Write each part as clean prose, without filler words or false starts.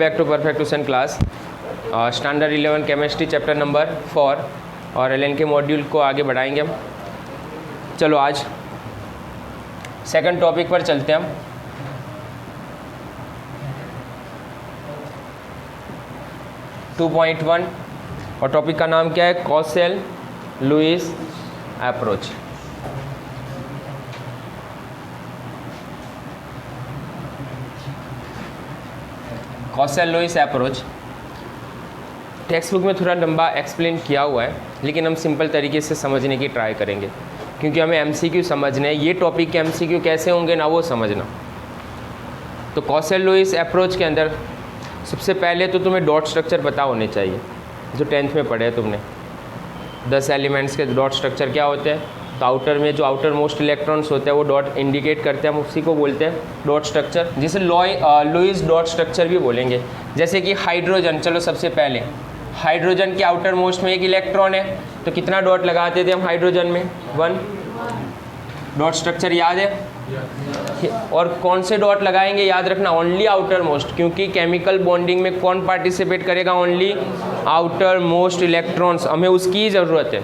Back to परफेक्टूशन class, standard 11 chemistry chapter number 4 और LN के मॉड्यूल को आगे बढ़ाएंगे हम। चलो आज सेकंड टॉपिक पर चलते हैं हम। टू 2.1 और टॉपिक का नाम क्या है? Kossel Lewis approach. Kossel Lewis approach textbook में थोड़ा लंबा एक्सप्लेन किया हुआ है, लेकिन हम सिंपल तरीके से समझने की ट्राई करेंगे क्योंकि हमें एमसीक्यू समझना है। ये टॉपिक के एमसीक्यू कैसे होंगे ना, वो समझना। तो कॉसेल लुईस अप्रोच के अंदर सबसे पहले तो तुम्हें डॉट स्ट्रक्चर पता होने चाहिए, जो 10th में पढ़े तुमने। 10 एलिमेंट्स के डॉट स्ट्रक्चर क्या होते हैं? तो आउटर में जो आउटर मोस्ट इलेक्ट्रॉन्स होते हैं वो डॉट इंडिकेट करते हैं, हम उसी को बोलते हैं डॉट स्ट्रक्चर, जिसे लुईस डॉट स्ट्रक्चर भी बोलेंगे। जैसे कि हाइड्रोजन, चलो सबसे पहले हाइड्रोजन के आउटर मोस्ट में एक इलेक्ट्रॉन है, तो कितना डॉट लगाते थे हम हाइड्रोजन में? 1 डॉट स्ट्रक्चर याद है? और कौन से डॉट लगाएंगे याद रखना, ओनली आउटर मोस्ट, क्योंकि केमिकल बॉन्डिंग में कौन पार्टिसिपेट करेगा? ओनली आउटर मोस्ट इलेक्ट्रॉन्स, हमें उसकी ज़रूरत है।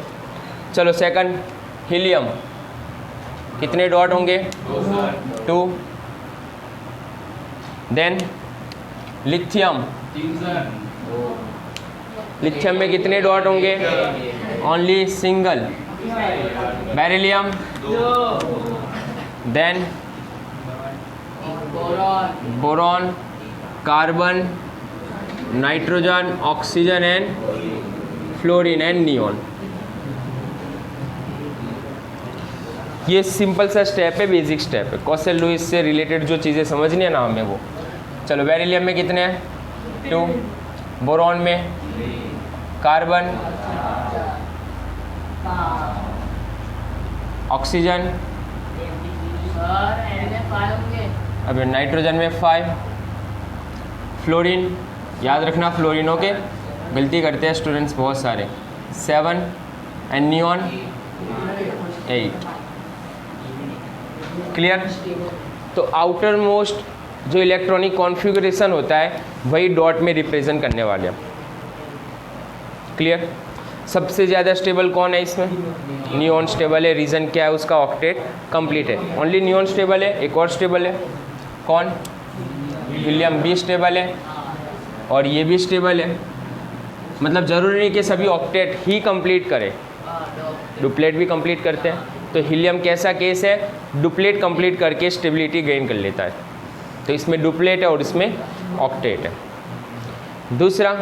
चलो सेकंड, हीलियम, कितने डॉट होंगे? 2। देन लिथियम, लिथियम में कितने डॉट होंगे? Only single. Beryllium, then boron, carbon, nitrogen, oxygen and fluorine and neon. ये सिंपल सा स्टेप है, बेसिक स्टेप है। कॉसेल लुईस से रिलेटेड जो चीज़ें समझनी है ना हमें वो। चलो बेरिलियम में कितने हैं? 2। बोरॉन में, कार्बन, ऑक्सीजन, अभी नाइट्रोजन में 5, फ्लोरीन, याद रखना फ्लोरीनों के गलती करते हैं स्टूडेंट्स बहुत सारे, 7 एंड नियॉन 8। क्लियर? तो आउटर मोस्ट जो इलेक्ट्रॉनिक कॉन्फ़िगरेशन होता है वही डॉट में रिप्रेजेंट करने वाले हैं। क्लियर? सबसे ज़्यादा स्टेबल कौन है इसमें? नियॉन स्टेबल है। रीज़न क्या है उसका? ऑक्टेट कंप्लीट है। ओनली नियॉन स्टेबल है, एक और स्टेबल है कौन? हीलियम भी स्टेबल है और ये भी स्टेबल है। मतलब ज़रूरी नहीं कि सभी ऑक्टेट ही कंप्लीट करें, डुप्लेट भी कंप्लीट करते हैं। तो हीलियम कैसा केस है? डुप्लेट कंप्लीट करके स्टेबिलिटी गेन कर लेता है। तो इसमें डुप्लेट है और इसमें ऑक्टेट है। दूसरा,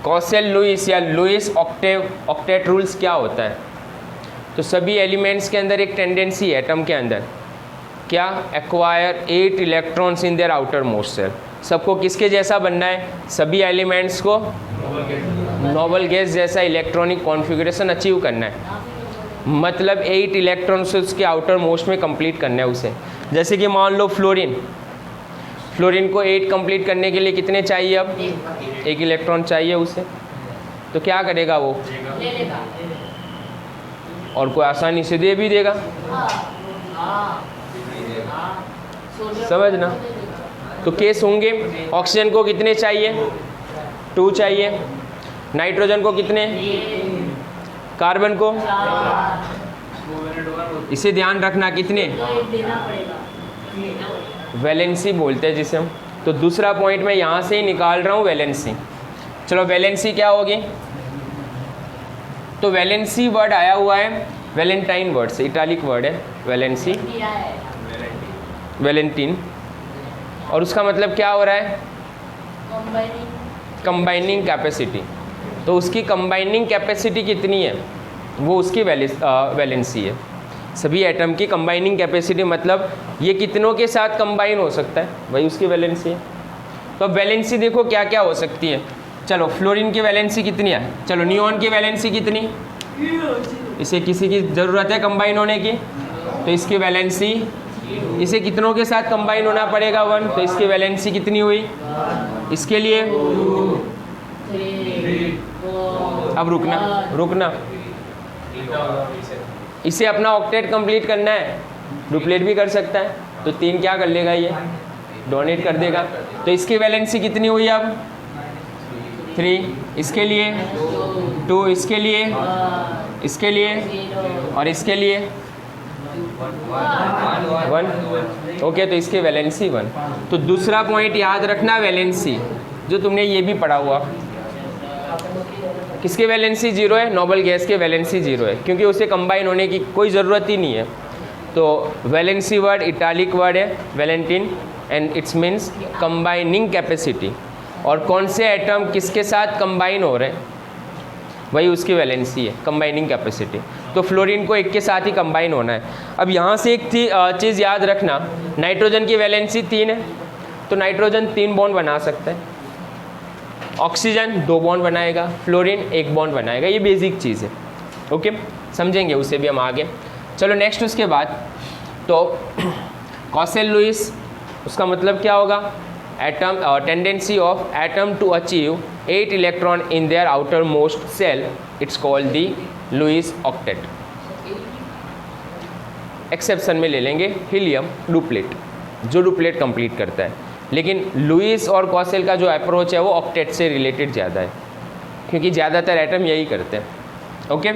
कॉसेल लुईस या लुईस ऑक्टेट रूल्स क्या होता है? तो सभी एलिमेंट्स के अंदर एक टेंडेंसी है एटम के अंदर, क्या? Acquire 8 electrons in their outermost shell. सबको किसके जैसा बनना है? सभी एलिमेंट्स को नोबल गैस जैसा इलेक्ट्रॉनिक कॉन्फ़िगरेशन अचीव करना है। मतलब 8 इलेक्ट्रॉन्स उसके आउटर मोस्ट में कंप्लीट करना है उसे। जैसे कि मान लो फ्लोरीन, फ्लोरीन को 8 कंप्लीट करने के लिए कितने चाहिए? अब 1 इलेक्ट्रॉन चाहिए उसे। तो क्या करेगा वो? और कोई आसानी से दे भी देगा। समझना? तो केस होंगे, ऑक्सीजन को कितने चाहिए? 2 चाहिए। नाइट्रोजन को कितने? कार्बन को? इसे ध्यान रखना कितने? वैलेंसी बोलते हैं जिसे हम। तो दूसरा पॉइंट मैं यहाँ से ही निकाल रहा हूँ, वैलेंसी। चलो वैलेंसी क्या होगी? तो वैलेंसी वर्ड आया हुआ है वैलेंटाइन वर्ड से, इटालिक वर्ड है वैलेंसी, वैलेंटीन। और उसका मतलब क्या हो रहा है? Combining capacity. तो उसकी कंबाइनिंग कैपेसिटी कितनी है वो उसकी वैलेंसी है। सभी एटम की कंबाइनिंग कैपेसिटी मतलब ये कितनों के साथ कंबाइन हो सकता है, वही उसकी वैलेंसी है। तो अब वैलेंसी देखो क्या क्या हो सकती है। चलो फ्लोरीन की वैलेंसी कितनी है? चलो नियॉन की वैलेंसी कितनी? इसे किसी की ज़रूरत है कंबाइन होने की, तो इसकी वैलेंसी, इसे कितनों के साथ कंबाइन होना पड़ेगा? 1, तो इसकी वैलेंसी कितनी हुई? इसके लिए अब रुकना इसे अपना ऑक्टेट कंप्लीट करना है, डुप्लेट भी कर सकता है। तो 3 क्या कर लेगा ये? डोनेट कर देगा। तो इसकी वैलेंसी कितनी हुई अब 3, इसके लिए 2, इसके लिए और इसके लिए 1। ओके, तो इसकी वैलेंसी 1। तो दूसरा पॉइंट याद रखना, वैलेंसी, जो तुमने ये भी पढ़ा हुआ, किसकी वैलेंसी 0 है? नोबल गैस के वैलेंसी 0 है, क्योंकि उसे कंबाइन होने की कोई ज़रूरत ही नहीं है। तो वैलेंसी वर्ड इटालिक वर्ड है, Valentin, and it's means combining capacity. और कौन से एटम किसके साथ कंबाइन हो रहे हैं, वही उसकी वैलेंसी है, कंबाइनिंग कैपेसिटी। तो फ्लोरीन को एक के साथ ही कंबाइन होना है। अब यहाँ से एक चीज़ याद रखना, नाइट्रोजन की वैलेंसी 3 है, तो नाइट्रोजन 3 बॉन्ड बना सकता है, ऑक्सीजन 2 बॉन्ड बनाएगा, फ्लोरीन 1 बॉन्ड बनाएगा। ये बेसिक चीज़ है। ओके, समझेंगे उसे भी हम आगे। चलो नेक्स्ट, उसके बाद तो कॉसेल लुईस, उसका मतलब क्या होगा? Atom tendency of atom to achieve 8 electron in their outermost shell, it's called the Lewis octet. Exception में ले लेंगे हीलियम डुप्लेट, जो डुप्लेट कंप्लीट करता है, लेकिन लुईस और कॉसेल का जो अप्रोच है वो ऑक्टेट से रिलेटेड ज़्यादा है, क्योंकि ज़्यादातर एटम यही करते हैं। ओके,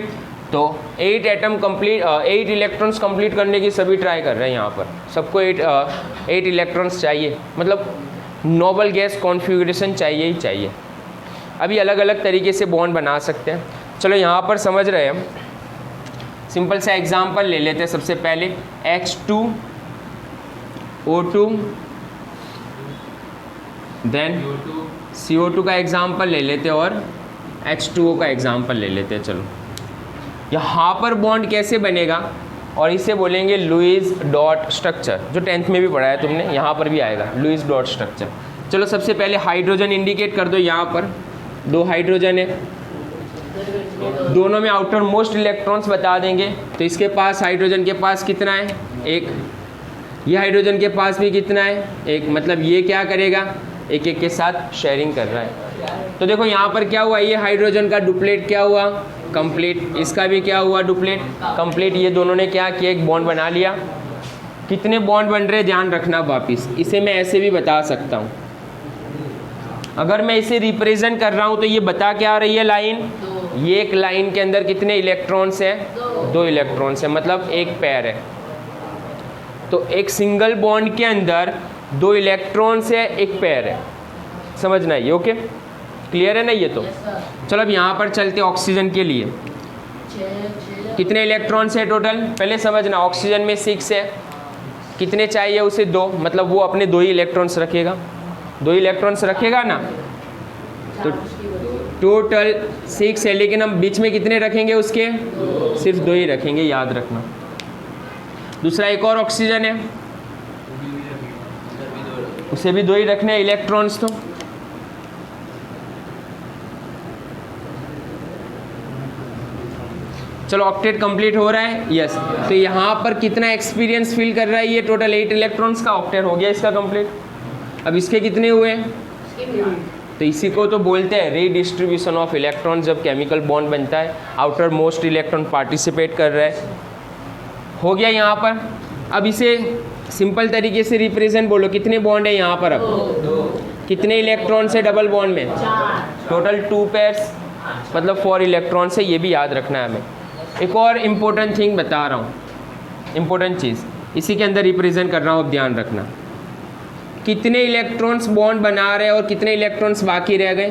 तो 8 एटम कंप्लीट 8 इलेक्ट्रॉन्स कंप्लीट करने की सभी ट्राई कर रहे हैं यहाँ पर। सबको 8 इलेक्ट्रॉन्स चाहिए, मतलब नोबल गैस कॉन्फ़िगरेशन चाहिए ही चाहिए। अभी अलग अलग तरीके से बॉन्ड बना सकते हैं। चलो यहाँ पर समझ रहे हैं हम, सिंपल सा एग्जांपल ले लेते हैं। सबसे पहले H2O2, देन CO2 का एग्जांपल ले लेते हैं और H2O का एग्जांपल ले लेते हैं। चलो यहाँ पर बॉन्ड कैसे बनेगा, और इसे बोलेंगे लुईस डॉट स्ट्रक्चर, जो 10th में भी पढ़ा है तुमने, यहाँ पर भी आएगा लुईस डॉट स्ट्रक्चर। चलो सबसे पहले हाइड्रोजन इंडिकेट कर दो। यहाँ पर 2 हाइड्रोजन है, दोनों में आउटर मोस्ट इलेक्ट्रॉन्स बता देंगे। तो इसके पास, हाइड्रोजन के पास कितना है? 1। ये हाइड्रोजन के पास भी कितना है? 1। मतलब ये क्या करेगा? एक एक के साथ शेयरिंग कर रहा है। तो देखो यहाँ पर क्या हुआ, ये हाइड्रोजन का डुप्लेट क्या हुआ? कंप्लीट। इसका भी क्या हुआ? Duplet complete. ये दोनों ने क्या किया? एक बॉन्ड बना लिया। कितने बॉन्ड बन रहे ध्यान रखना वापिस, इसे मैं ऐसे भी बता सकता हूँ। अगर मैं इसे रिप्रेजेंट कर रहा हूँ तो ये बता क्या रही है लाइन, ये एक लाइन के अंदर कितने इलेक्ट्रॉन्स हैं? 2 इलेक्ट्रॉन्स हैं, मतलब एक पेयर है। तो एक सिंगल बॉन्ड के अंदर 2 इलेक्ट्रॉन्स है, एक पेयर है। समझना ये, ओके, क्लियर है ना ये? तो चलो अब यहाँ पर चलते ऑक्सीजन के लिए। कितने इलेक्ट्रॉन्स है टोटल? पहले समझना, ऑक्सीजन में 6 है, कितने चाहिए उसे? 2, मतलब वो अपने 2 ही इलेक्ट्रॉन्स रखेगा, 2 इलेक्ट्रॉन्स रखेगा ना। तो टोटल 6 है, लेकिन हम बीच में कितने रखेंगे उसके? सिर्फ 2 ही रखेंगे, याद रखना। दूसरा एक और ऑक्सीजन है, उसे भी 2 ही रखने हैं इलेक्ट्रॉन्स। तो चलो ऑक्टेट कंप्लीट हो रहा है, यस। तो यहाँ पर कितना एक्सपीरियंस फील कर रहा है? ये टोटल 8 इलेक्ट्रॉन्स का ऑक्टेट हो गया इसका कंप्लीट। अब इसके कितने हुए? तो इसी को तो बोलते हैं रीडिस्ट्रीब्यूशन ऑफ इलेक्ट्रॉन। जब केमिकल बॉन्ड बनता है, आउटर मोस्ट इलेक्ट्रॉन पार्टिसिपेट कर रहा है, हो गया यहाँ पर। अब इसे सिंपल तरीके से रिप्रेजेंट बोलो, कितने बॉन्ड है यहाँ पर? अब कितने इलेक्ट्रॉन्स है डबल बॉन्ड में? टोटल 2 पेयर्स, मतलब 4 इलेक्ट्रॉन्स है। ये भी याद रखना है हमें। एक और इम्पोर्टेंट थिंग बता रहा हूँ, इम्पोर्टेंट चीज़ इसी के अंदर रिप्रेजेंट कर रहा हूँ, अब ध्यान रखना। कितने इलेक्ट्रॉन्स बॉन्ड बना रहे हैं और कितने इलेक्ट्रॉन्स बाकी रह गए?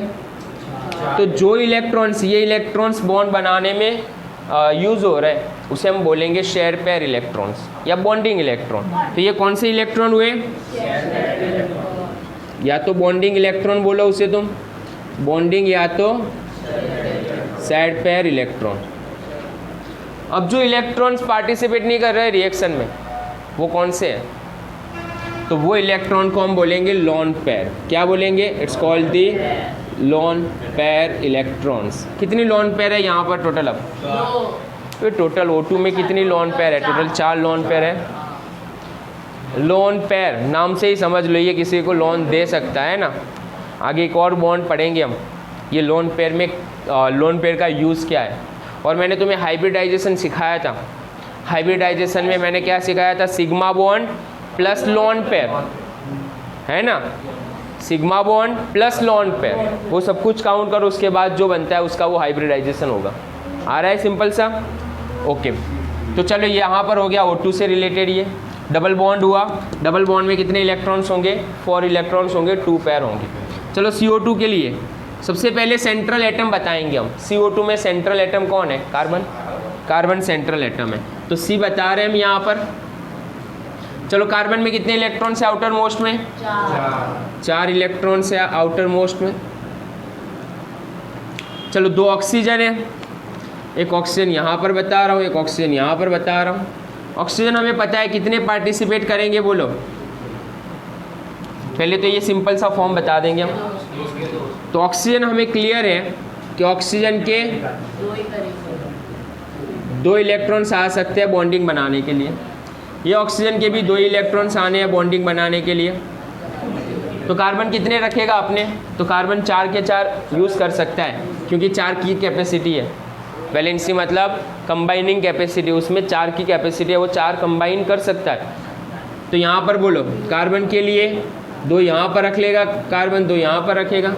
तो जो इलेक्ट्रॉन्स, ये इलेक्ट्रॉन्स बॉन्ड बनाने में यूज़ हो रहे हैं, उसे हम बोलेंगे शेयर पेयर इलेक्ट्रॉन्स या बॉन्डिंग इलेक्ट्रॉन। तो ये कौन से इलेक्ट्रॉन हुए? या तो बॉन्डिंग इलेक्ट्रॉन बोलो उसे तुम, बॉन्डिंग, या तो साइड पेयर इलेक्ट्रॉन। अब जो इलेक्ट्रॉन्स पार्टिसिपेट नहीं कर रहे रिएक्शन में, वो कौन से हैं? तो वो इलेक्ट्रॉन को हम बोलेंगे लोन पेयर। क्या बोलेंगे? It's called the lone pair electrons. कितनी लोन पेयर है यहाँ पर टोटल? अब तो टोटल O2 में कितनी लोन पेयर है? टोटल 4 लोन पेयर है। लोन पेयर नाम से ही समझ लो ये किसी को लोन दे सकता है ना। आगे एक और बॉन्ड पढ़ेंगे हम, ये लोन पेयर में लोन पेयर का यूज़ क्या है। और मैंने तुम्हें हाइब्रिडाइजेशन सिखाया था। हाइब्रिडाइजेशन में मैंने क्या सिखाया था? Sigma bond plus lone pair. है ना, sigma bond plus lone pair, वो सब कुछ काउंट करो, उसके बाद जो बनता है उसका वो हाइब्रिडाइजेशन होगा। आ रहा है सिंपल सा? ओके, तो चलो यहाँ पर हो गया O2 से रिलेटेड, ये डबल बॉन्ड हुआ, डबल बॉन्ड में कितने इलेक्ट्रॉन्स होंगे? 4 इलेक्ट्रॉन्स होंगे, 2 पेयर होंगे। चलो CO2 के लिए सबसे पहले सेंट्रल एटम बताएंगे हम। CO2 में सेंट्रल एटम कौन है? कार्बन, कार्बन सेंट्रल एटम है, तो C बता रहे हैं हम यहाँ पर। चलो कार्बन में कितने इलेक्ट्रॉन्स है आउटर मोस्ट में? 4 इलेक्ट्रॉन्स है आउटर मोस्ट में। चलो 2 ऑक्सीजन है, एक ऑक्सीजन यहाँ पर बता रहा हूँ, एक ऑक्सीजन यहाँ पर बता रहा हूँ। ऑक्सीजन हमें पता है कितने पार्टिसिपेट करेंगे, बोलो। पहले तो ये सिंपल सा फॉर्म बता देंगे हम। तो ऑक्सीजन हमें क्लियर है कि ऑक्सीजन के 2 इलेक्ट्रॉन्स आ सकते हैं बॉन्डिंग बनाने के लिए। ये ऑक्सीजन के भी 2 इलेक्ट्रॉन्स आने हैं बॉन्डिंग बनाने के लिए। तो कार्बन कितने रखेगा अपने? तो कार्बन 4 के 4 यूज़ कर सकता है, क्योंकि 4 की कैपेसिटी है। वैलेंसी मतलब कंबाइनिंग कैपेसिटी, उसमें 4 की कैपेसिटी है, वो 4 कंबाइन कर सकता है। तो यहाँ पर बोलो कार्बन के लिए 2 यहाँ पर रख लेगा, कार्बन 2 यहाँ पर रखेगा।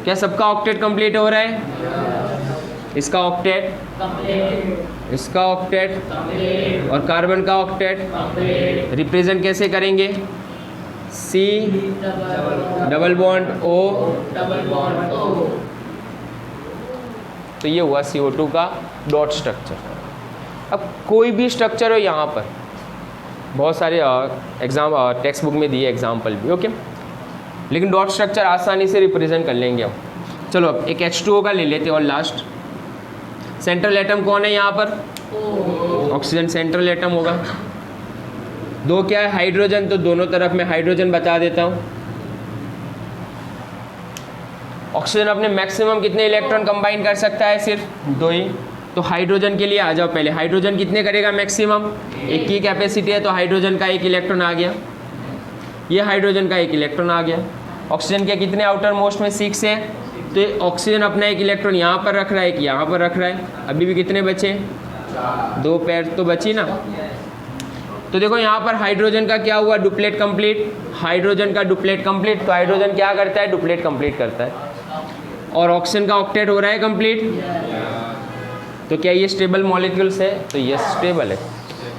क्या सबका ऑक्टेट कंप्लीट हो रहा है? इसका ऑक्टेट, इसका ऑक्टेट और कार्बन का ऑक्टेट। रिप्रेजेंट कैसे करेंगे? C double bond O। तो ये हुआ CO2 का डॉट स्ट्रक्चर। अब कोई भी स्ट्रक्चर हो, यहाँ पर बहुत सारे एग्जाम टेक्स्ट बुक में दिए एग्जाम्पल भी, ओके, लेकिन डॉट स्ट्रक्चर आसानी से रिप्रेजेंट कर लेंगे हम। चलो अब एक H2O का ले लेते हैं और लास्ट। सेंट्रल एटम कौन है यहाँ पर? ऑक्सीजन सेंट्रल एटम होगा। 2 क्या है? हाइड्रोजन, तो दोनों तरफ मैं हाइड्रोजन बता देता हूँ। ऑक्सीजन अपने मैक्सिमम कितने इलेक्ट्रॉन कंबाइन कर सकता है? सिर्फ 2 ही। तो हाइड्रोजन के लिए आ जाओ पहले। हाइड्रोजन कितने करेगा मैक्सिमम? 1 की कैपेसिटी है, तो हाइड्रोजन का 1 इलेक्ट्रॉन आ गया। ये हाइड्रोजन का 1 इलेक्ट्रॉन आ गया। ऑक्सीजन के कितने आउटर मोस्ट में? 6 है, तो ऑक्सीजन अपना 1 इलेक्ट्रॉन यहाँ पर रख रहा है, एक यहाँ पर रख रहा है। अभी भी कितने बचे? 2 पेयर तो बची ना। तो देखो यहाँ पर हाइड्रोजन का क्या हुआ? Duplet complete. हाइड्रोजन का डुप्लेट कंप्लीट, तो हाइड्रोजन क्या करता है? डुप्लेट कंप्लीट करता है। और ऑक्सीजन का ऑक्टेट हो रहा है कंप्लीट। तो क्या ये स्टेबल मॉलिक्यूल्स है? तो ये स्टेबल है,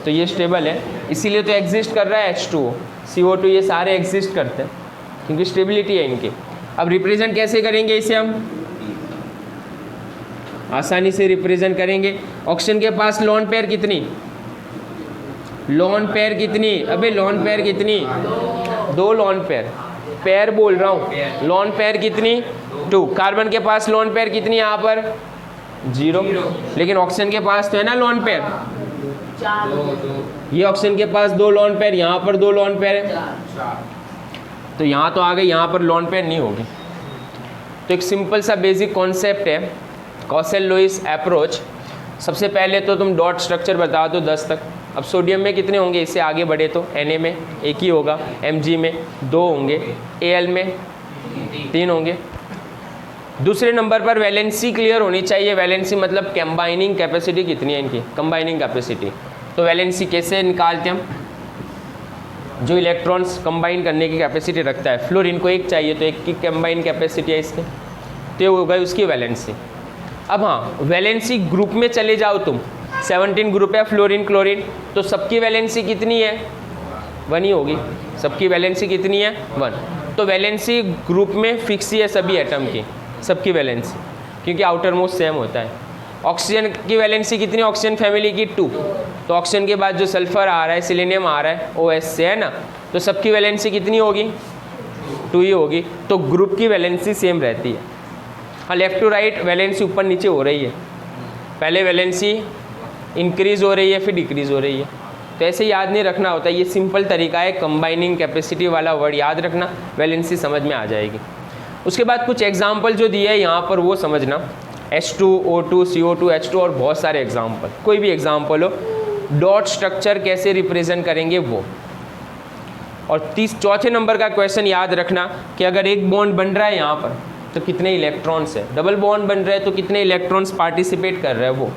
तो ये स्टेबल है, इसीलिए तो एग्जिस्ट कर रहा है H2O, CO2, ये सारे एग्जिस्ट करते हैं क्योंकि स्टेबिलिटी है इनकी। अब रिप्रेजेंट कैसे करेंगे इसे हम? आसानी से रिप्रेजेंट करेंगे। ऑक्सीजन के पास लॉन पेयर कितनी? लॉन पेयर कितनी? अबे लॉन पेयर कितनी? 2 लॉन पेयर, पेयर बोल रहा हूँ। लॉन पेयर कितनी? 2। कार्बन के पास लॉन पेयर कितनी? यहाँ पर 0, लेकिन ऑक्सीजन के पास तो है ना लॉन पेयर। ये ऑक्सीजन के पास 2 लॉन पेयर, यहाँ पर 2 लॉन पेयर है, तो यहाँ तो आ गई, यहाँ पर लॉन पेयर नहीं होगी। तो एक सिंपल सा बेसिक कॉन्सेप्ट है कॉसेल लुईस अप्रोच। सबसे पहले तो तुम डॉट स्ट्रक्चर बता दो 10 तक। अब सोडियम में कितने होंगे? इससे आगे बढ़े तो Na में 1 ही होगा, Mg में 2 होंगे, Al में 3 होंगे। दूसरे नंबर पर वैलेंसी क्लियर होनी चाहिए। वैलेंसी मतलब कंबाइनिंग कैपेसिटी कितनी है इनकी, कंबाइनिंग कैपेसिटी। तो वैलेंसी कैसे निकालते हम? जो इलेक्ट्रॉन्स कंबाइन करने की कैपेसिटी रखता है। फ्लोरीन को 1 चाहिए, तो 1 की कंबाइन कैपेसिटी है इसकी, तो ये हो गई उसकी वैलेंसी। अब हाँ, वैलेंसी ग्रुप में चले जाओ तुम, 17 ग्रुप है फ्लोरीन क्लोरीन, तो सबकी वैलेंसी कितनी है? 1 ही होगी। सबकी वैलेंसी कितनी है? 1। तो वैलेंसी ग्रुप में फिक्स ही है सभी एटम की, सबकी वैलेंसी, क्योंकि आउटर मोस्ट सेम होता है। ऑक्सीजन की वैलेंसी कितनी? ऑक्सीजन फैमिली की 2। तो ऑक्सीजन के बाद जो सल्फर आ रहा है, सिलेनियम आ रहा है, OH से है ना, तो सबकी वैलेंसी कितनी होगी? 2 ही होगी। तो ग्रुप की वैलेंसी सेम रहती है। हाँ, लेफ्ट टू राइट वैलेंसी ऊपर नीचे हो रही है, पहले वैलेंसी इंक्रीज़ हो रही है फिर डिक्रीज़ हो रही है। तो ऐसे याद नहीं रखना होता, ये सिंपल तरीका है कंबाइनिंग कैपेसिटी वाला वर्ड याद रखना, वैलेंसी समझ में आ जाएगी। उसके बाद कुछ एग्जाम्पल जो दिए है यहाँ पर वो समझना, H2, O2, CO2, H2 और बहुत सारे एग्जाम्पल, कोई भी एग्जाम्पल हो, डॉट स्ट्रक्चर कैसे रिप्रेजेंट करेंगे वो। और 4थे नंबर का क्वेश्चन याद रखना कि अगर एक बॉन्ड बन रहा है यहाँ पर तो कितने इलेक्ट्रॉन्स है, डबल बॉन्ड बन रहा है तो कितने इलेक्ट्रॉन्स पार्टिसिपेट कर रहे हैं वो।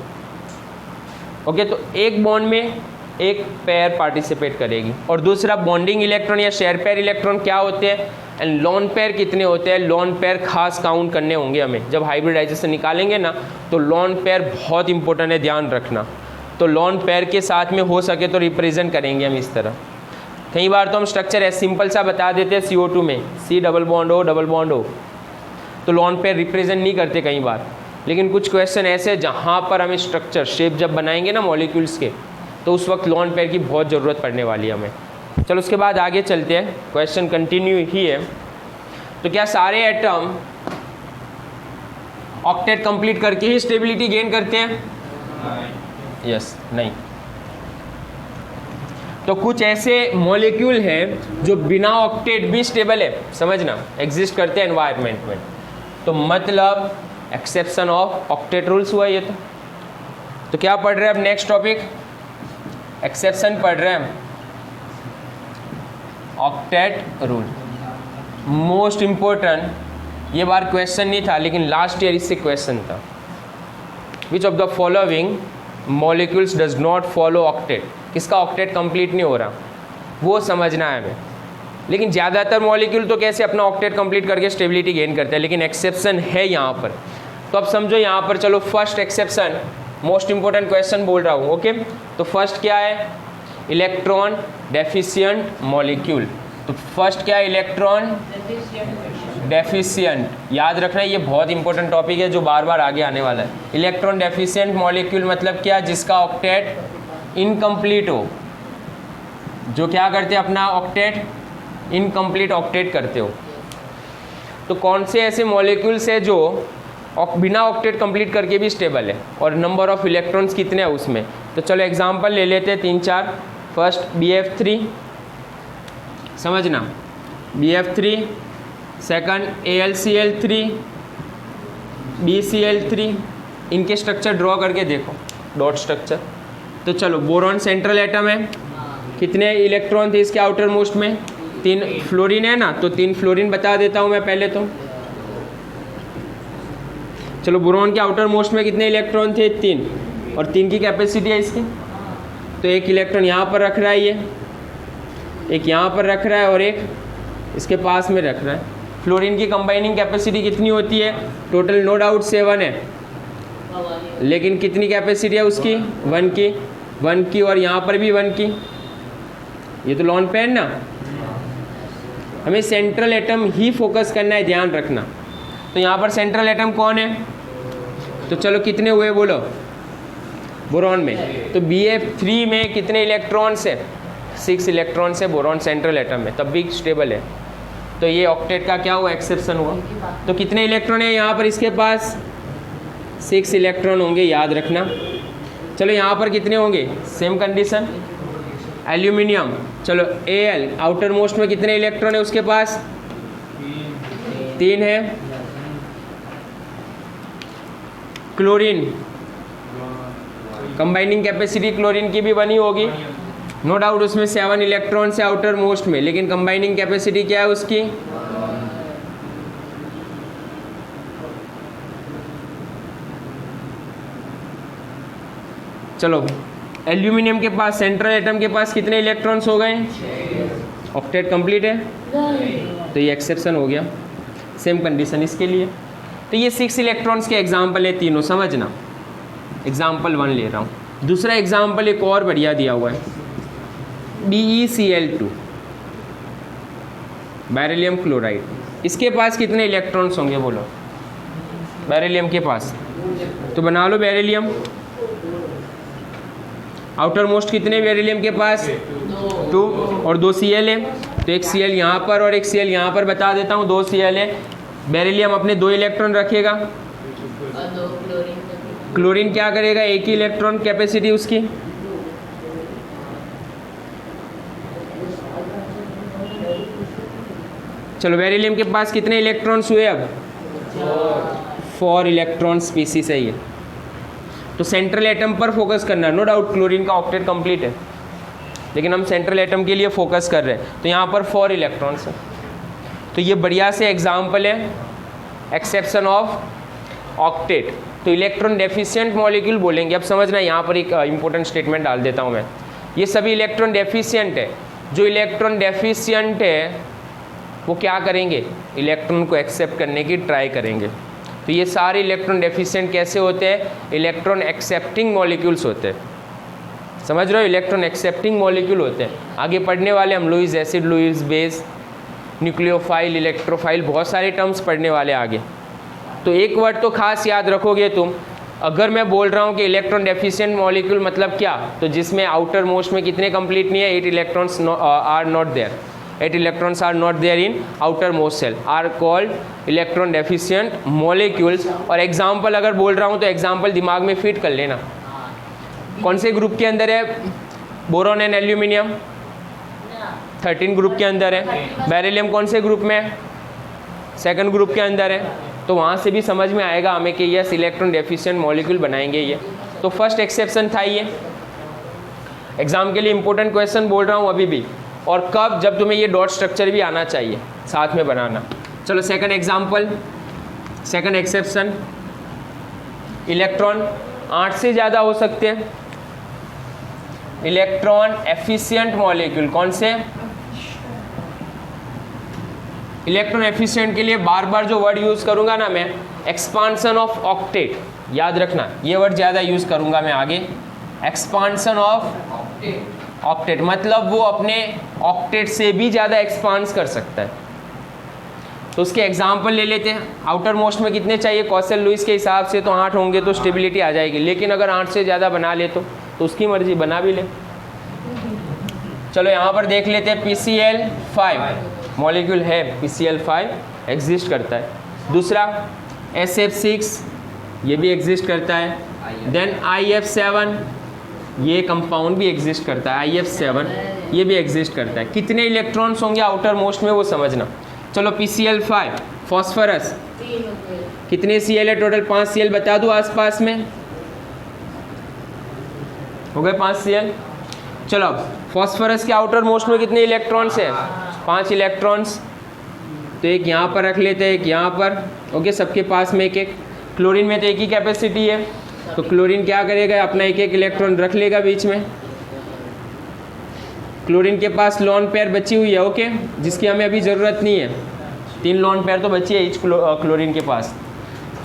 ओके, तो एक बॉन्ड में एक पेयर पार्टिसिपेट करेगी। और दूसरा बॉन्डिंग इलेक्ट्रॉन या शेयर पेयर इलेक्ट्रॉन क्या होते हैं एंड लोन पेयर कितने होते हैं। लोन पेयर खास काउंट करने होंगे हमें, जब हाइब्रिडाइजेशन निकालेंगे ना तो लोन पेयर बहुत इंपॉर्टेंट है, ध्यान रखना। तो लोन पेयर के साथ में हो सके तो रिप्रेजेंट करेंगे हम इस तरह। कई बार तो हम स्ट्रक्चर ऐसे सिंपल सा बता देते हैं CO2 में C डबल बॉन्ड O, तो लोन पेयर रिप्रेजेंट नहीं करते कई बार। लेकिन कुछ क्वेश्चन ऐसे जहाँ पर हमें स्ट्रक्चर शेप जब बनाएंगे ना मॉलिक्यूल्स के, तो उस वक्त लोन पेयर की बहुत ज़रूरत पड़ने वाली है हमें। चलो उसके बाद आगे चलते हैं, क्वेश्चन कंटिन्यू ही है। तो क्या सारे एटम ऑक्टेट कंप्लीट करके ही स्टेबिलिटी गेन करते हैं? यस, नहीं। तो कुछ ऐसे मॉलिक्यूल हैं जो बिना ऑक्टेट भी स्टेबल है, समझना, एग्जिस्ट करते हैं एनवायरनमेंट में। तो मतलब एक्सेप्शन ऑफ ऑक्टेट रूल्स हुआ ये। तो क्या पढ़ रहे हैं अब? नेक्स्ट टॉपिक एक्सेप्शन पढ़ रहे हैं, ऑक्टेट रूल मोस्ट इंपॉर्टेंट। ये बार क्वेश्चन नहीं था लेकिन लास्ट ईयर इससे क्वेश्चन था। Which of the following molecules does not follow octet? किसका ऑक्टेट कंप्लीट नहीं हो रहा वो समझना है हमें। लेकिन ज़्यादातर मॉलिक्यूल तो कैसे अपना ऑक्टेट कंप्लीट करके स्टेबिलिटी गेन करते हैं, लेकिन एक्सेप्शन है यहाँ पर। तो अब समझो यहाँ पर, चलो first exception, most important question बोल रहा हूँ, ओके। तो फर्स्ट क्या है? Electron deficient molecule. तो फर्स्ट क्या है? Electron deficient. याद रखना ये बहुत इंपॉर्टेंट टॉपिक है जो बार बार आगे आने वाला है। इलेक्ट्रॉन डेफिशिएंट मॉलिक्यूल मतलब क्या? जिसका ऑक्टेट इनकम्प्लीट हो, जो क्या करते हैं अपना ऑक्टेट इनकम्प्लीट ऑक्टेट करते हो। तो कौन से ऐसे मॉलिक्यूल्स है जो बिना ऑक्टेट कंप्लीट करके भी स्टेबल है और नंबर ऑफ इलेक्ट्रॉन्स कितने हैं उसमें? तो चलो एग्जांपल ले लेते हैं 3-4। फर्स्ट BF3, समझना, BF3। Second AlCl3, BCl3। इनके स्ट्रक्चर ड्रॉ करके देखो, डॉट स्ट्रक्चर। तो चलो बोरॉन सेंट्रल एटम है, कितने इलेक्ट्रॉन थे इसके आउटर मोस्ट में? 3 फ्लोरीन है ना, तो 3 फ्लोरीन बता देता हूँ मैं पहले तो। चलो बोरॉन के आउटर मोस्ट में कितने इलेक्ट्रॉन थे? 3, और 3 की कैपेसिटी है इसकी। तो एक इलेक्ट्रॉन यहाँ पर रख रहा है, ये एक यहाँ पर रख रहा है और एक इसके पास में रख रहा है। फ्लोरीन की कंबाइनिंग कैपेसिटी कितनी होती है? टोटल नो डाउट 7 है, लेकिन कितनी कैपेसिटी है उसकी? 1 की, और यहाँ पर भी 1 की। ये तो लॉन पेयर ना। हमें सेंट्रल एटम ही फोकस करना है, ध्यान रखना। तो यहाँ पर सेंट्रल एटम कौन है? तो चलो कितने हुए बोलो बोरॉन में? तो BF3 में कितने इलेक्ट्रॉन्स है? 6 इलेक्ट्रॉन्स है बोरॉन सेंट्रल एटम में, तब भी स्टेबल है। तो ये ऑक्टेट का क्या हुआ? एक्सेप्शन हुआ। तो कितने इलेक्ट्रॉन है यहाँ पर इसके पास? 6 इलेक्ट्रॉन होंगे, याद रखना। चलो यहाँ पर कितने होंगे? Same condition. एल्यूमिनियम, चलो Al आउटर मोस्ट में कितने इलेक्ट्रॉन है उसके पास? 3 है। क्लोरीन, कंबाइनिंग कैपेसिटी क्लोरीन की भी 1 ही होगी, नो डाउट। उसमें 7 इलेक्ट्रॉन से आउटर मोस्ट में, लेकिन कंबाइनिंग कैपेसिटी क्या है उसकी? चलो एल्यूमिनियम के पास, सेंट्रल एटम के पास कितने इलेक्ट्रॉन्स हो गए? ऑक्टेट कंप्लीट है, तो ये एक्सेप्शन हो गया। सेम कंडीशन इसके लिए। तो ये 6 इलेक्ट्रॉन्स के एग्जाम्पल है तीनों, समझना। एग्जाम्पल 1 ले रहा हूँ। दूसरा एग्जाम्पल एक और बढ़िया दिया हुआ है, BeCl2, बेरिलियम क्लोराइड। इसके पास कितने इलेक्ट्रॉन्स होंगे बोलो? बेरिलियम के पास, तो बना लो बेरिलियम। आउटर मोस्ट कितने बेरिलियम के पास? 2, और 2 Cl है, तो एक Cl यहाँ पर और एक Cl यहाँ पर बता देता हूँ। 2 Cl है, बेरिलियम अपने 2 इलेक्ट्रॉन रखेगा, क्लोरीन क्या करेगा? 1 ही इलेक्ट्रॉन कैपेसिटी उसकी। चलो बेरिलियम के पास कितने इलेक्ट्रॉन्स हुए अब? 4 इलेक्ट्रॉन स्पीसीज है ये। तो सेंट्रल एटम पर फोकस करना, नो डाउट क्लोरीन का ऑक्टेट कंप्लीट है, लेकिन हम सेंट्रल एटम के लिए फोकस कर रहे हैं। तो यहाँ पर 4 इलेक्ट्रॉन्स हैं। तो ये बढ़िया से एग्जाम्पल है एक्सेप्शन ऑफ ऑक्टेट। तो इलेक्ट्रॉन डेफिशिएंट मॉलिक्यूल बोलेंगे। अब समझना, यहाँ पर एक इंपॉर्टेंट स्टेटमेंट डाल देता हूँ मैं। ये सभी इलेक्ट्रॉन डेफिशिएंट है। जो इलेक्ट्रॉन डेफिशिएंट है वो क्या करेंगे, इलेक्ट्रॉन को एक्सेप्ट करने की ट्राई करेंगे। तो ये सारे इलेक्ट्रॉन डेफिशिएंट कैसे होते हैं, इलेक्ट्रॉन एक्सेप्टिंग मॉलिक्यूल्स होते हैं। समझ रहे हो, इलेक्ट्रॉन एक्सेप्टिंग मॉलिक्यूल होते हैं। आगे पढ़ने वाले हम Lewis acid, Lewis base, nucleophile, electrophile, बहुत सारे टर्म्स पढ़ने वाले आगे। तो एक वर्ड तो खास याद रखोगे तुम, अगर मैं बोल रहा हूँ कि इलेक्ट्रॉन डेफिशिएंट मॉलिक्यूल मतलब क्या, तो जिसमें आउटर मोस्ट में कितने कंप्लीट नहीं है, 8 electrons are not there, 8 electrons are not there in outermost shell, are called electron deficient molecules. और एग्जाम्पल अगर बोल रहा हूँ तो एग्जाम्पल दिमाग में फिट कर लेना। कौन से ग्रुप के अंदर है, बोरॉन एंड एल्यूमिनियम 13 ग्रुप के अंदर है। बेरिलियम कौन से ग्रुप में है, सेकंड ग्रुप के अंदर है। तो वहाँ से भी समझ में आएगा हमें कि यस इलेक्ट्रॉन डेफिशिएंट मॉलिक्यूल बनाएंगे ये। तो फर्स्ट एक्सेप्शन था ये, एग्जाम के लिए इंपॉर्टेंट क्वेश्चन बोल रहा हूँ अभी भी। और कब, जब तुम्हें ये डॉट स्ट्रक्चर भी आना चाहिए साथ में बनाना। चलो second example, second exception, electron 8 से ज़्यादा हो सकते हैं। इलेक्ट्रॉन एफिशिएंट मॉलिक्यूल कौन से, इलेक्ट्रॉन एफिशिएंट के लिए बार बार जो वर्ड यूज़ करूंगा ना मैं, एक्सपांशन ऑफ ऑक्टेट, याद रखना ये वर्ड ज़्यादा यूज़ करूंगा मैं आगे। एक्सपांशन ऑफ ऑक्टेट मतलब वो अपने ऑक्टेट से भी ज़्यादा एक्सपांस कर सकता है। तो उसके एग्जाम्पल ले लेते हैं। आउटर मोस्ट में कितने चाहिए, कॉसेल लुईस के हिसाब से तो 8 होंगे तो स्टेबिलिटी आ जाएगी। लेकिन अगर 8 से ज़्यादा बना ले तो उसकी मर्जी, बना भी ले। चलो यहाँ पर देख लेते हैं, PCl5 मॉलिक्यूल है, PCl5 एग्जिस्ट करता है। दूसरा SF6 ये भी एग्जिस्ट करता है। देन IF7 ये कंपाउंड भी एग्जिस्ट करता है, IF7 ये भी एग्जिस्ट करता है। कितने इलेक्ट्रॉन्स होंगे आउटर मोस्ट में वो समझना। चलो PCl5, फॉस्फोरस कितने Cl है टोटल, 5 Cl बता दूँ आसपास में, हो गए 5 Cl। चलो फॉस्फोरस के आउटर मोस्ट में कितने इलेक्ट्रॉन्स है, 5 इलेक्ट्रॉन्स। तो एक यहाँ पर रख लेते हैं, एक यहाँ पर, ओके, सबके पास में एक एक। क्लोरीन में तो एक ही कैपेसिटी है, तो क्लोरीन क्या करेगा, अपना एक एक इलेक्ट्रॉन रख लेगा बीच में। क्लोरीन के पास लोन पेयर बची हुई है, ओके, जिसकी हमें अभी ज़रूरत नहीं है। 3 लोन पेयर तो बची है क्लोरीन के पास।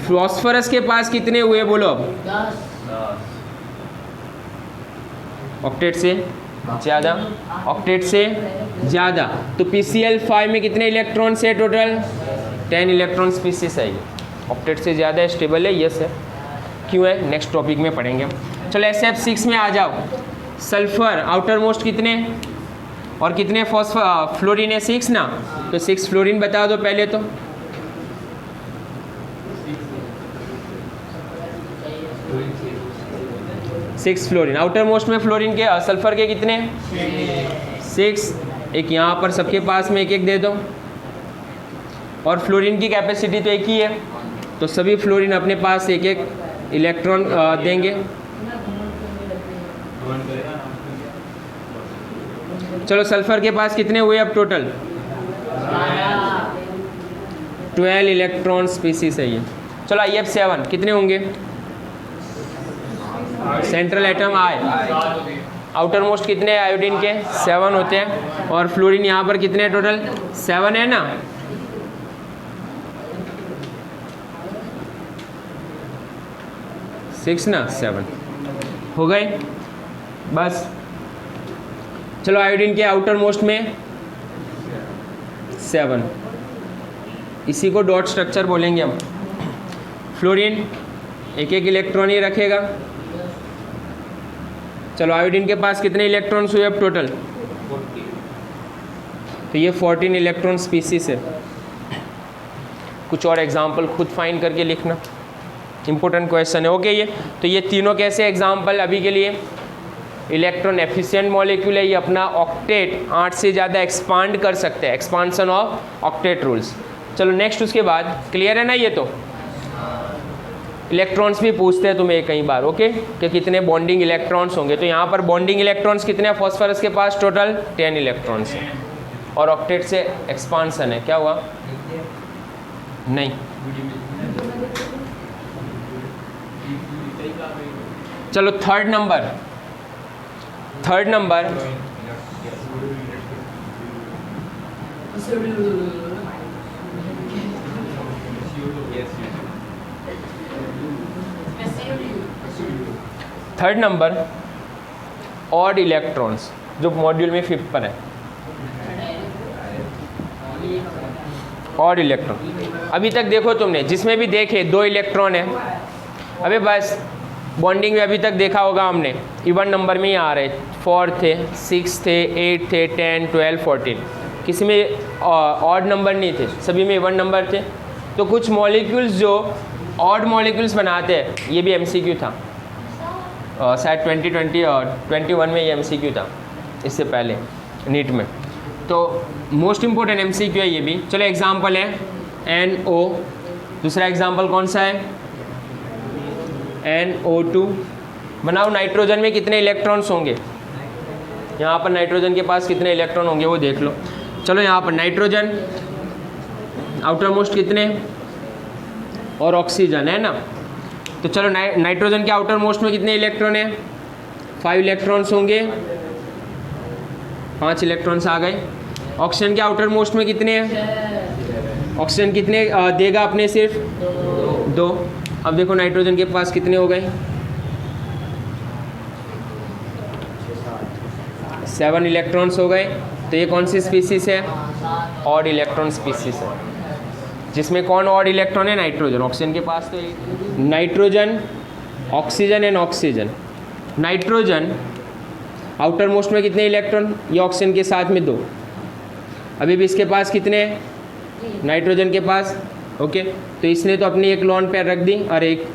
फॉस्फोरस के पास कितने हुए बोलो अब, ऑक्टेट से ज़्यादा, ऑक्टेट से ज़्यादा। तो PCl5 में कितने इलेक्ट्रॉन्स है टोटल, 10 इलेक्ट्रॉन स्पीसीज है ये। ऑक्टेट से ज़्यादा स्टेबल है, यस है। क्यों है, नेक्स्ट टॉपिक में पढ़ेंगे। चलो SF6 में आ जाओ। सल्फर आउटर मोस्ट कितने और कितने फ्लोरीन है, 6 ना, तो 6 फ्लोरीन बता दो पहले तो। सिक्स फ्लोरीन, आउटर मोस्ट में फ्लोरीन के सल्फर के कितने, 6। एक यहाँ पर सबके पास में एक एक दे दो। और फ्लोरीन की कैपेसिटी तो एक ही है, तो सभी फ्लोरीन अपने पास एक एक इलेक्ट्रॉन देंगे। चलो सल्फर के पास कितने हुए अब टोटल, 12 इलेक्ट्रॉन स्पीसीज है ये। चलो IF7 कितने होंगे, central atom I, outer most कितने आयोडीन के, 7 होते हैं। और फ्लोरीन यहाँ पर कितने टोटल, 7 है ना। सिक्स ना, 7 हो गए बस। चलो आयोडीन के आउटर मोस्ट में 7, इसी को डॉट स्ट्रक्चर बोलेंगे हम। फ्लोरीन एक एक इलेक्ट्रॉन ही रखेगा। चलो आयोडीन के पास कितने इलेक्ट्रॉन्स हुए अब टोटल, तो ये 14 इलेक्ट्रॉन स्पीसीज है। कुछ और एग्जाम्पल खुद फाइंड करके लिखना, इंपॉर्टेंट क्वेश्चन है, ओके। ये तो ये तीनों कैसे एग्जाम्पल अभी के लिए, इलेक्ट्रॉन एफिशिएंट मॉलिक्यूल है, ये अपना ऑक्टेट 8 से ज़्यादा एक्सपांड कर सकते हैं, एक्सपांसन ऑफ ऑक्टेट रूल्स। चलो नेक्स्ट, उसके बाद क्लियर है ना ये। तो इलेक्ट्रॉन्स भी पूछते हैं तुम्हें कई बार, ओके, कि कितने बॉन्डिंग इलेक्ट्रॉन्स होंगे। तो यहाँ पर बॉन्डिंग इलेक्ट्रॉन्स कितने हैं, फॉस्फोरस के पास टोटल 10 इलेक्ट्रॉन्स हैं। और ऑक्टेट से एक्सपांसन है, क्या हुआ, नहीं। चलो third number, third number odd electrons, जो मॉड्यूल में 5th पर है। ऑड इलेक्ट्रॉन अभी तक देखो तुमने जिसमें भी देखे 2 इलेक्ट्रॉन है। अबे बस बॉन्डिंग में अभी तक देखा होगा हमने इवन नंबर में ही आ रहे, 4 थे, 6 थे, 8 थे, 10, 12, 14, किसी में ऑड नंबर नहीं थे, सभी में इवन नंबर थे। तो कुछ मॉलिक्यूल्स जो ऑड मॉलिक्यूल्स बनाते हैं, ये भी MCQ था शायद 2020 और 21 में ये MCQ था, इससे पहले नीट में। तो मोस्ट इम्पोर्टेंट MCQ है ये भी। चलो एग्जाम्पल है NO, दूसरा एग्जाम्पल कौन सा है NO2। बनाओ नाइट्रोजन में कितने इलेक्ट्रॉन्स होंगे, यहाँ पर नाइट्रोजन के पास कितने इलेक्ट्रॉन होंगे वो देख लो। चलो यहाँ पर नाइट्रोजन आउटर मोस्ट कितने और ऑक्सीजन है ना, तो चलो नाइट्रोजन के आउटर मोस्ट में कितने इलेक्ट्रॉन है, 5 इलेक्ट्रॉन्स होंगे, 5 इलेक्ट्रॉन्स आ गए। ऑक्सीजन के आउटर मोस्ट में कितने हैं, ऑक्सीजन कितने देगा अपने, सिर्फ 2। अब देखो नाइट्रोजन के पास कितने हो गए, 7 इलेक्ट्रॉन्स हो गए। तो ये कौन सी स्पीसीज है, ऑड इलेक्ट्रॉन स्पीसीज है, जिसमें कौन ऑड इलेक्ट्रॉन है, नाइट्रोजन। ऑक्सीजन के पास तो nitrogen, oxygen and oxygen. Nitrogen outer most में कितने इलेक्ट्रॉन, ये ऑक्सीजन के साथ में 2। अभी भी इसके पास कितने हैं, नाइट्रोजन के पास, ओके। तो इसने तो अपनी एक लॉन पेयर रख दी और एक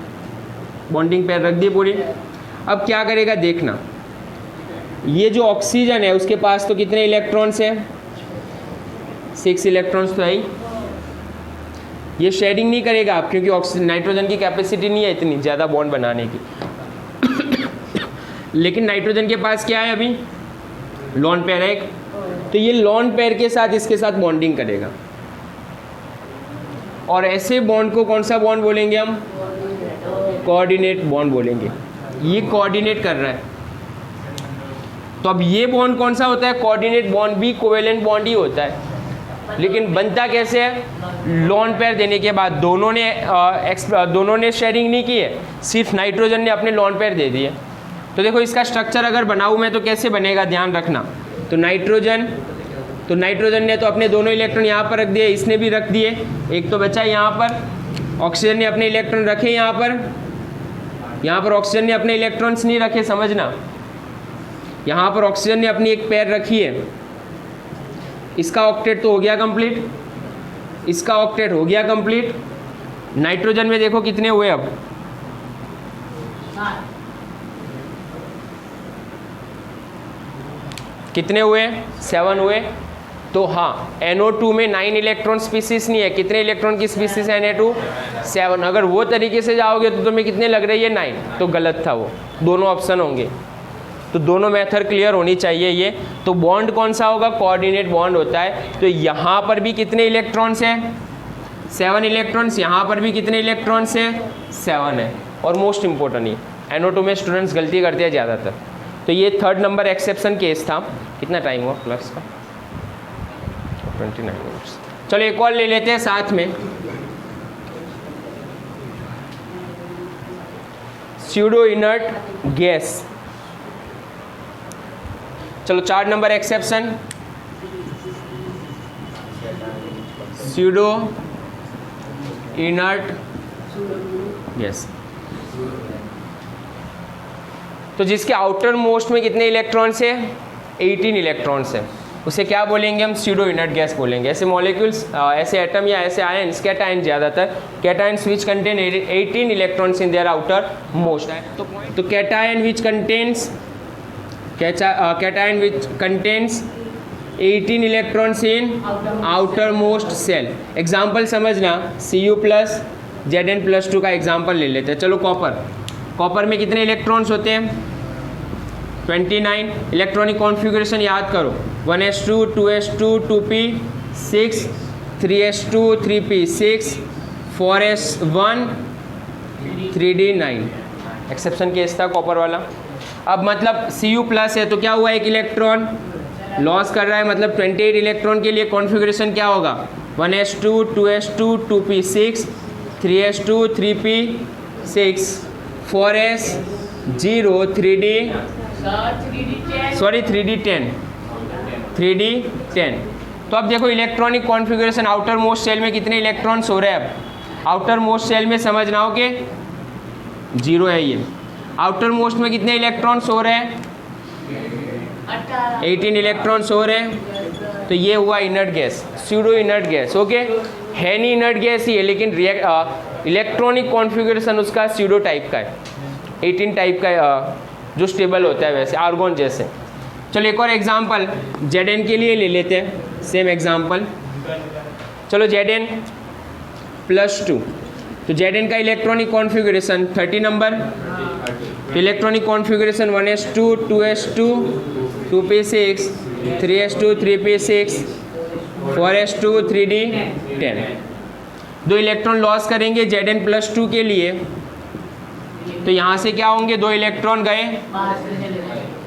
बॉन्डिंग पेयर रख दी पूरी। अब क्या करेगा देखना, ये जो ऑक्सीजन है उसके पास तो कितने इलेक्ट्रॉन्स हैं, 6 इलेक्ट्रॉन्स तो है ही। ये शेयरिंग नहीं करेगा आप, क्योंकि नाइट्रोजन की कैपेसिटी नहीं है इतनी ज़्यादा बॉन्ड बनाने की। लेकिन नाइट्रोजन के पास क्या है, अभी लॉन पेयर है एक, तो ये लॉन पेयर के साथ इसके साथ बॉन्डिंग करेगा। और ऐसे बॉन्ड को कौन सा बॉन्ड बोलेंगे हम, कोऑर्डिनेट बॉन्ड बोलेंगे। ये कोऑर्डिनेट कर रहा है, तो अब ये बॉन्ड कौन सा होता है, कोऑर्डिनेट बॉन्ड भी कोवेलेंट बॉन्ड ही होता है। लेकिन बनता कैसे है, लॉन पेयर देने के बाद दोनों ने शेयरिंग नहीं की है, सिर्फ नाइट्रोजन ने अपने लॉन पेयर दे दिए। तो देखो इसका स्ट्रक्चर अगर बनाऊँ मैं तो कैसे बनेगा, ध्यान रखना। तो नाइट्रोजन ने तो अपने दोनों इलेक्ट्रॉन यहाँ पर रख दिए, इसने भी रख दिए, एक तो बचा यहाँ पर। ऑक्सीजन ने अपने इलेक्ट्रॉन रखे यहाँ पर ऑक्सीजन ने अपने इलेक्ट्रॉन्स नहीं रखे, समझना। यहाँ पर ऑक्सीजन ने अपनी एक पेयर रखी है, इसका ऑक्टेट तो हो गया कंप्लीट, इसका ऑक्टेट हो गया कंप्लीट। नाइट्रोजन में देखो कितने हुए, अब कितने हुए, 7 हुए। तो हाँ, NO2 में 9 इलेक्ट्रॉन स्पीसीज नहीं है, कितने इलेक्ट्रॉन की स्पीसीज है Na2, 7। अगर वो तरीके से जाओगे तो तुम्हें कितने लग रही है, 9, तो गलत था वो, दोनों ऑप्शन होंगे। तो दोनों मेथड क्लियर होनी चाहिए ये। तो बॉन्ड कौन सा होगा, कोऑर्डिनेट बॉन्ड होता है। तो यहाँ पर भी कितने इलेक्ट्रॉन्स हैं, 7 इलेक्ट्रॉन्स, यहाँ पर भी कितने इलेक्ट्रॉन्स हैं, 7 है। और मोस्ट इंपॉर्टेंट ये NO2 में स्टूडेंट्स गलती करते हैं ज़्यादातर। तो ये 3rd नंबर एक्सेप्शन केस था। कितना टाइम हुआ क्लास का, 29 मिनट्स। चलो एक और ले लेते हैं साथ में, स्यूडो इनर्ट गैस। चलो 4 number exception, pseudo inert gas. तो जिसके आउटर मोस्ट में कितने इलेक्ट्रॉन्स है, 18 इलेक्ट्रॉन्स है, उसे क्या बोलेंगे हम, स्यूडो इनर्ट गैस बोलेंगे। ऐसे मॉलिक्यूल्स, ऐसे एटम या ऐसे आयंस, कैटायन ज़्यादातर, cations which contain 18 electrons in their outermost. तो cation which contains 18 electrons in outermost shell. Example समझना, Cu+ Zn+2 का एग्जाम्पल ले लेते हैं। चलो कॉपर में कितने इलेक्ट्रॉन्स होते हैं, 29। इलेक्ट्रॉनिक कॉन्फ़िगरेशन याद करो, 1s2 2s2 2p 6 3s2 3p 6 4s1 3d 9। Exception case था कॉपर वाला। अब मतलब Cu प्लस है तो क्या हुआ, एक इलेक्ट्रॉन लॉस कर रहा है, मतलब 28 इलेक्ट्रॉन के लिए कॉन्फ़िगरेशन क्या होगा, 1s2 2s2 2p6 3s2 3p6 4s 0 3d10। तो अब देखो electronic configuration outermost shell में कितने इलेक्ट्रॉन्स हो रहे हैं। अब आउटर मोस्ट सेल में समझना हो कि 0 है ये, आउटर मोस्ट में कितने इलेक्ट्रॉन्स हो रहे हैं, 18 इलेक्ट्रॉन्स हो रहे हैं। तो ये हुआ inert gas, pseudo inert gas. Okay, है नहीं इनर्ट गैस ही है, लेकिन इलेक्ट्रॉनिक कॉन्फ़िगरेशन उसका स्यूडो टाइप का है, 18 टाइप का जो स्टेबल होता है वैसे आर्गोन जैसे। चलो एक और एग्जांपल Zn के लिए ले लेते हैं, सेम एग्जांपल। चलो Zn +2, तो Zn का इलेक्ट्रॉनिक कॉन्फ़िगरेशन 30 नंबर, तो electronic configuration 1s2 2s2 2p6 3s2 3p6 4s2 3d10। 2 electron loss करेंगे Zn +2 के लिए, तो यहाँ से क्या होंगे, 2 इलेक्ट्रॉन गए।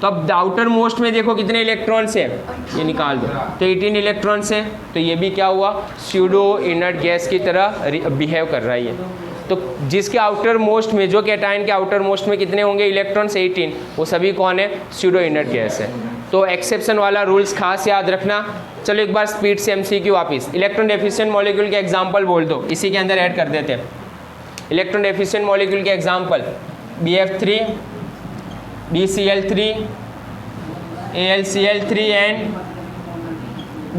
तो अब आउटर मोस्ट में देखो कितने इलेक्ट्रॉन्स है, ये निकाल दो, तो 18 इलेक्ट्रॉन्स है। तो ये भी क्या हुआ, स्यूडो इनर्ट गैस की तरह बिहेव कर रहा है ये। तो जिसके आउटर मोस्ट में, जो कैटायन के आउटर मोस्ट में कितने होंगे इलेक्ट्रॉन्स, 18, वो सभी कौन है, स्यूडो इनर्ट गैस है। तो एक्सेप्शन वाला रूल्स खास याद रखना। चलो एक बार स्पीड से MCQ वापिस, इलेक्ट्रॉन डेफिशिएंट मॉलिक्यूल के एग्जाम्पल बोल दो, इसी के अंदर ऐड कर देते हैं। इलेक्ट्रॉन डेफिशिएंट मॉलिक्यूल के example BF3 BCl3 AlCl3 and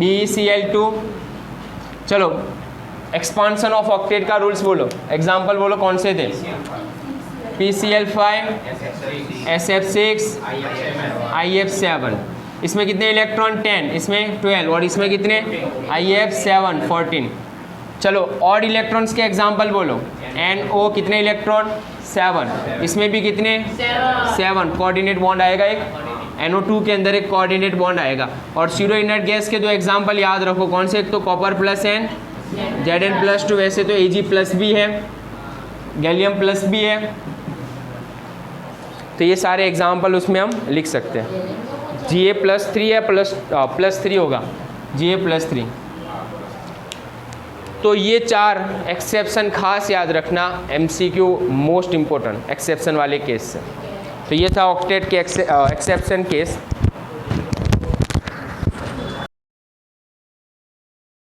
BeCl2। चलो एक्सपांसन ऑफ ऑक्टेट का रूल्स बोलो, एग्जाम्पल बोलो कौन से थे, PCl5 SF6 IF7। इसमें कितने इलेक्ट्रॉन, 10, इसमें 12, और इसमें कितने, IF7 14। चलो ऑड इलेक्ट्रॉन्स के एग्जाम्पल बोलो, NO कितने इलेक्ट्रॉन, 7, इसमें भी कितने, 7, कोऑर्डिनेट बॉन्ड आएगा एक, NO2 के अंदर एक कोऑर्डिनेट बॉन्ड आएगा। और स्यूडो इनर्ट गैस के 2 एग्जाम्पल याद रखो, कौन से, एक तो कॉपर प्लस N, Zn +2, वैसे तो Ag प्लस भी है, गैलियम प्लस भी है। तो ये सारे एग्जाम्पल उसमें हम लिख सकते हैं। Ga +3 है, +3 होगा, Ga +3। तो ये 4 एक्सेप्शन खास याद रखना, MCQ मोस्ट इम्पोर्टेंट एक्सेप्शन वाले केस से। तो ये था ऑक्टेट के एक्सेप्शन केस।